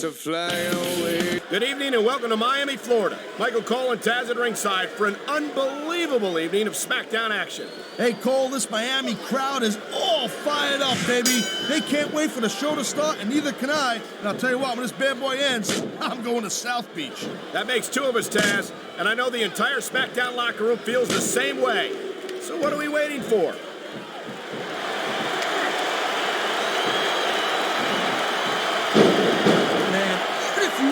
to fly away. Good evening and welcome to Miami, Florida. Michael Cole and Taz at ringside for an unbelievable evening of SmackDown action. Hey, Cole, this Miami crowd is all fired up, baby. They can't wait for the show to start, and neither can I. And I'll tell you what, when this bad boy ends, I'm going to South Beach. That makes two of us, Taz, and I know the entire SmackDown locker room feels the same way. So what are we waiting for?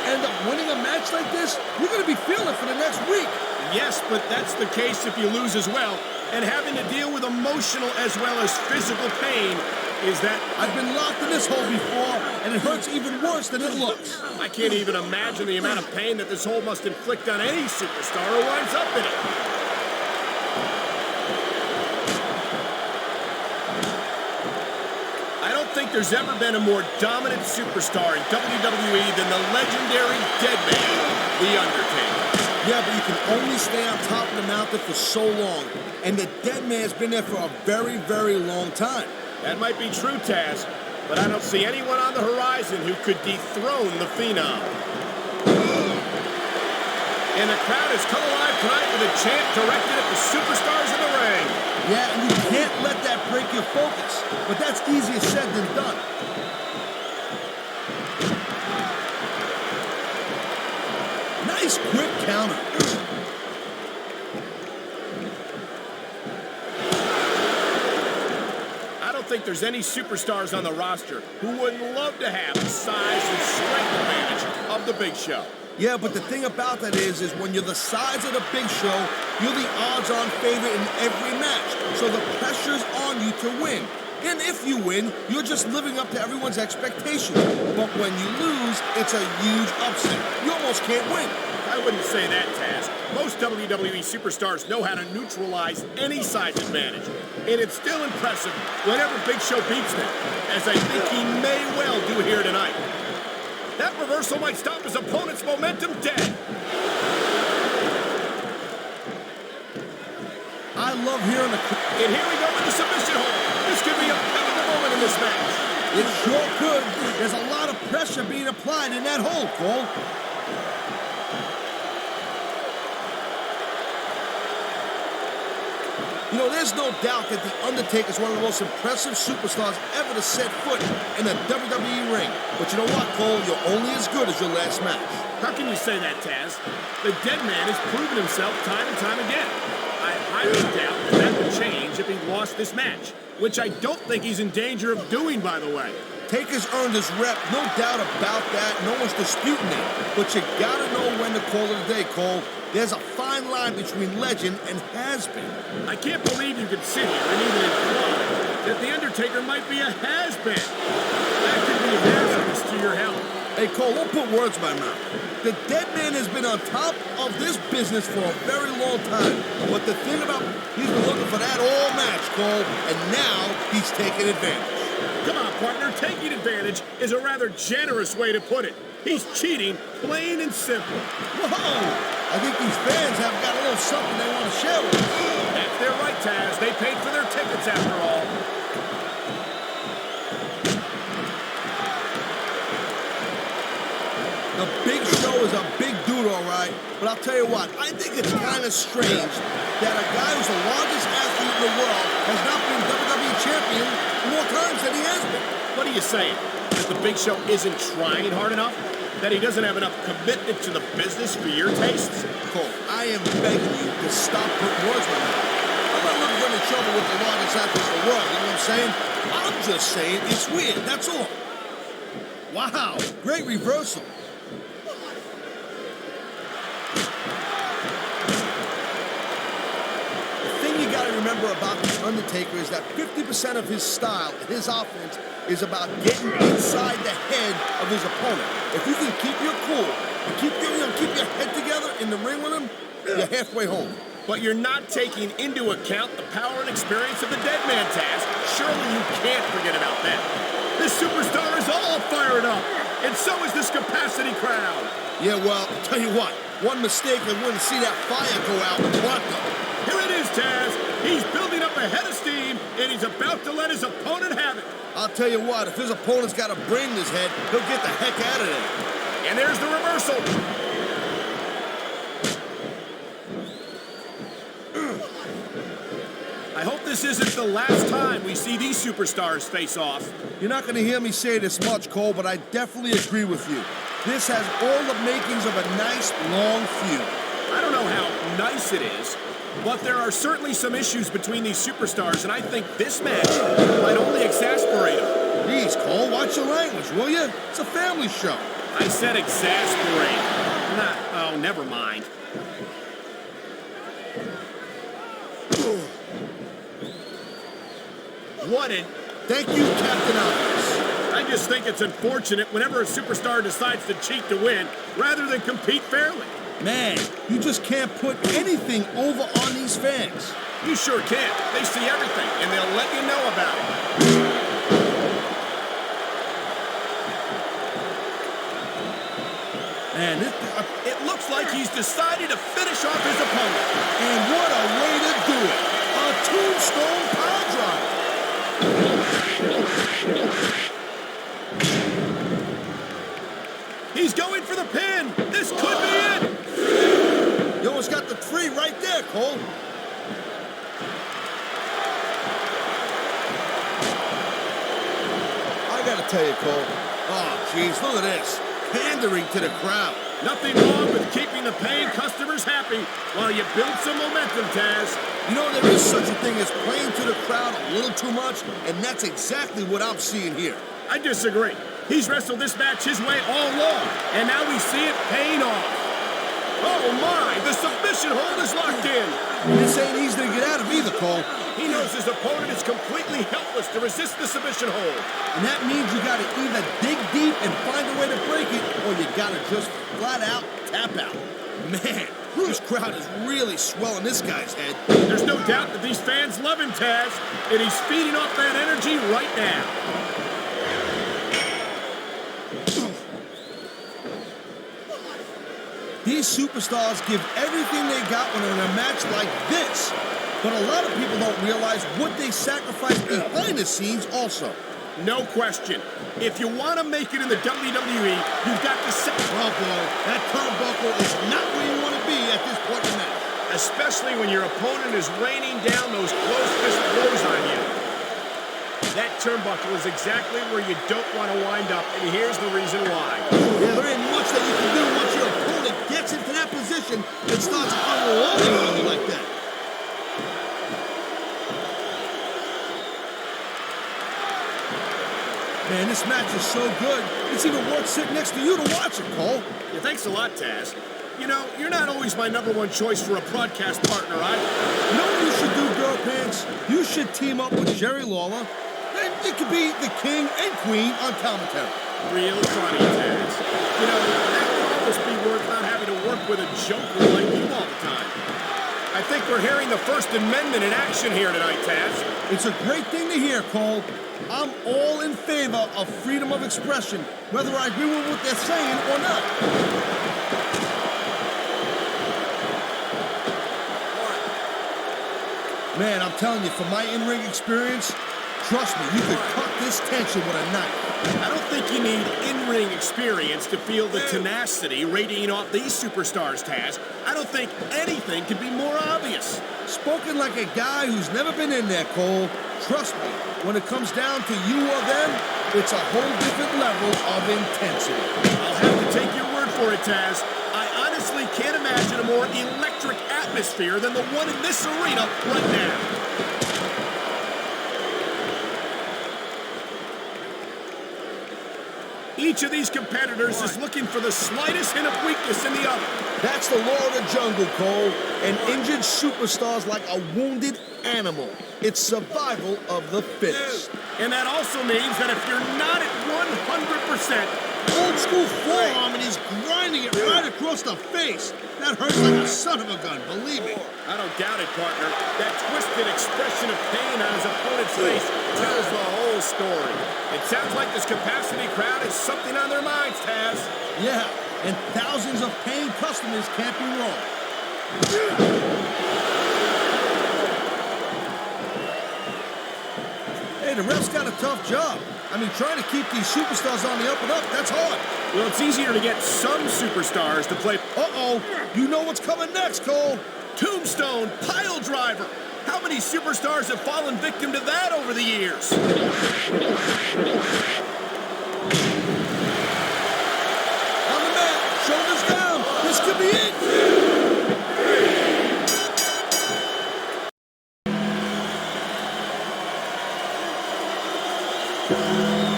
End up winning a match like this, you're going to be feeling it for the next week. Yes, but that's the case if you lose as well. And having to deal with emotional as well as physical pain is that... I've been locked in this hole before, and it hurts even worse than it looks. I can't even imagine the amount of pain that this hole must inflict on any superstar who winds up in it. I don't think there's ever been a more dominant superstar in WWE than the legendary dead man, The Undertaker. Yeah, but you can only stay on top of the mountain for so long, and the dead man's been there for a very, very long time. That might be true, Taz, but I don't see anyone on the horizon who could dethrone the Phenom. And the crowd has come alive tonight with a chant directed at the superstars in the ring. Yeah, and you can't let that break your focus. But that's easier said than done. Nice quick counter. I don't think there's any superstars on the roster who wouldn't love to have the size and strength advantage of the Big Show. Yeah, but the thing about that is when you're the size of the Big Show, you're the odds-on favorite in every match. So the pressure's on you to win. And if you win, you're just living up to everyone's expectations. But when you lose, it's a huge upset. You almost can't win. I wouldn't say that, Taz. Most WWE superstars know how to neutralize any size advantage. And it's still impressive whenever Big Show beats them, as I think he may well do here tonight. That reversal might stop his opponent's momentum dead. I love hearing the... And here we go with the submission hold. This could be a pivotal moment in this match. It sure could. There's a lot of pressure being applied in that hold, Cole. You know, there's no doubt that The Undertaker is one of the most impressive superstars ever to set foot in a WWE ring. But you know what, Cole? You're only as good as your last match. How can you say that, Taz? The dead man has proven himself time and time again. I highly doubt that would change if he lost this match, which I don't think he's in danger of doing, by the way. Taker's earned his rep, no doubt about that. No one's disputing it. But you gotta know when to call it a day, Cole. There's a fine line between legend and has-been. I can't believe you could sit here and even imply that The Undertaker might be a has-been. That could be hazardous to your health. Hey, Cole, don't put words in my mouth. The dead man has been on top of this business for a very long time. But the thing about, he's been looking for that all match, Cole, and now he's taking advantage. Come on, partner, taking advantage is a rather generous way to put it. He's cheating, plain and simple. Whoa! I think these fans have got a little something they want to share with us. That's their right, Taz. They paid for their tickets after all. The Big Show is a big dude, all right. But I'll tell you what, I think it's kind of strange that a guy who's the largest athlete in the world has not been WWE champion more times than he has been. What are you saying? That the Big Show isn't trying hard enough? That he doesn't have enough commitment to the business for your tastes? Cole, I am begging you to stop putting words in my mouth. I'm not looking for any trouble with the largest athlete in the world, you know what I'm saying? I'm just saying it's weird, that's all. Wow, great reversal. You got to remember about The Undertaker is that 50% of his style, his offense, is about getting inside the head of his opponent. If you can keep your cool and keep your head together in the ring with him, you're halfway home. But you're not taking into account the power and experience of the dead man, Taz. Surely you can't forget about that. This superstar is all fired up, and so is this capacity crowd. Yeah, well, I'll tell you what, one mistake and wouldn't see that fire go out in Bronco. Here it is, Taz. He's building up a head of steam, and he's about to let his opponent have it. I'll tell you what, if his opponent's got a brain in his head, he'll get the heck out of there. And there's the reversal. I hope this isn't the last time we see these superstars face off. You're not going to hear me say this much, Cole, but I definitely agree with you. This has all the makings of a nice, long feud. I don't know how nice it is, but there are certainly some issues between these superstars, and I think this match might only exasperate them. Jeez, Cole, watch your language, will you? It's a family show. I said exasperate. Oh, never mind. Thank you, Captain Obvious. I just think it's unfortunate whenever a superstar decides to cheat to win rather than compete fairly. Man, you just can't put anything over on these fans. You sure can. They see everything, and they'll let you know about it. Man, it looks like he's decided to finish off his opponent. And what a way to do it. A tombstone power driver. He's going for the pin. This could be it. You almost got the three right there, Cole. I gotta tell you, Cole. Oh, jeez, look at this. Pandering to the crowd. Nothing wrong with keeping the paying customers happy while you build some momentum, Taz. You know, there is such a thing as playing to the crowd a little too much, and that's exactly what I'm seeing here. I disagree. He's wrestled this match his way all along, and now we see it paying off. Oh my, the submission hold is locked in. This ain't easy to get out of either, Cole. He knows his opponent is completely helpless to resist the submission hold. And that means you gotta either dig deep and find a way to break it, or you gotta just flat out tap out. Man, this crowd is really swelling this guy's head. There's no doubt that these fans love him, Taz, and he's feeding off that energy right now. These superstars give everything they got when they're in a match like this. But a lot of people don't realize what they sacrifice behind the scenes also. No question. If you want to make it in the WWE, you've got to set... Oh, boy, that turnbuckle is not where you want to be at this point in the match. Especially when your opponent is raining down those close-fist blows on you. That turnbuckle is exactly where you don't want to wind up, and here's the reason why. Yeah, there ain't much that you can do once your opponent gets into that position and starts unloading on you like that. Man, this match is so good, it's even worth sitting next to you to watch it, Cole. Yeah, thanks a lot, Taz. You know, you're not always my #1 choice for a broadcast partner, either. You know what you should do, Girl Pants? You should team up with Jerry Lawler. Then it could be the king and queen on commentary. Real funny, Taz. You know, that would almost be worth not having to work with a joker like you all the time. I think we're hearing the First Amendment in action here tonight, Taz. It's a great thing to hear, Cole. I'm all in favor of freedom of expression, whether I agree with what they're saying or not. Man, I'm telling you, from my in-ring experience, trust me, you could cut this tension with a knife. I don't think you need in-ring experience to feel the tenacity radiating off these superstars, Taz. I don't think anything could be more obvious. Spoken like a guy who's never been in there, Cole. Trust me, when it comes down to you or them, it's a whole different level of intensity. I'll have to take your word for it, Taz. I honestly can't imagine a more electric atmosphere than the one in this arena right now. Each of these competitors is looking for the slightest hint of weakness in the other. That's the law of the jungle, Cole. An injured superstar's like a wounded animal. It's survival of the fittest. And that also means that if you're not at 100%, old school forearm, and he's grinding it right across the face. That hurts like a son of a gun, believe me. I don't doubt it, partner. That twisted expression of pain on his opponent's face tells the whole story. It sounds like this capacity crowd has something on their minds, Taz. Yeah, and thousands of paying customers can't be wrong. Hey, Hey, the ref's got a tough job. I mean, trying to keep these superstars on the up and up, that's hard. Well, it's easier to get some superstars to play. Uh-oh, you know what's coming next, Cole. Tombstone pile driver. How many superstars have fallen victim to that over the years? On the mat, shoulders down. This could be it.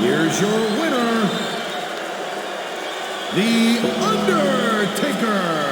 Here's your winner, The Undertaker.